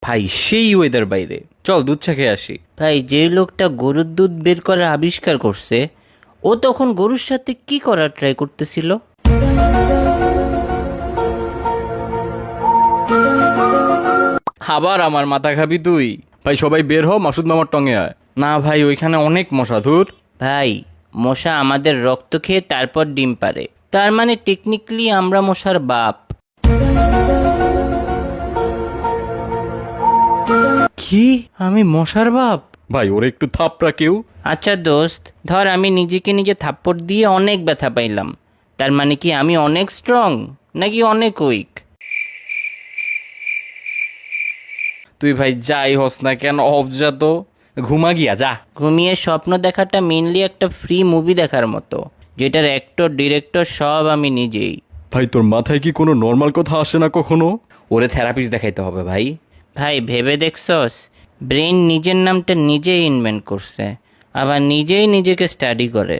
ভাই সেই ওয়েদার বাইরে, চল দুধ চা খেয়ে আসি। ভাই যে লোকটা গরুর দুধ বের করার আবিষ্কার করছে ও তখন গরুর সাথে কি করার ট্রাই করতেছিল? আবার আমার মাথা খাবি তুই? ভাই সবাই বের হ, মাসুদ মামার টঙে আয়। না ভাই ওইখানে অনেক মশা, ধুর। ভাই মশা আমাদের রক্ত খেয়ে তারপর ডিম পারে, তার মানে টেকনিক্যালি আমরা মশার বাপ। কি, আমি মশার বাপ? ভাই ওরে একটু থাপড়া কেউ। আচ্ছা দোস্ত, ধর আমি নিজেকে নিজে থাপ্পড় দিয়ে অনেক ব্যথা পাইলাম, তার মানে কি আমি অনেক স্ট্রং নাকি অনেক উইক? তুই ভাই যাই হস না কেন অফ যা তো, ঘুমা গিয়া যা। ঘুমিয়ে স্বপ্ন দেখাটা মেনলি একটা ফ্রি মুভি দেখার মতো, যেটার অ্যাক্টর ডিরেক্টর সব আমি নিজেই। ভাই তোর মাথায় কি কোনো নর্মাল কথা আসে না কখনো? ওরে থেরাপিস্ট দেখাইতে হবে ভাই। ভাই ভেবে দেখছস, ব্রেন নিজের নামটা নিজেই ইনভেন্ট করছে, আবার নিজেই নিজেকে স্টাডি করে।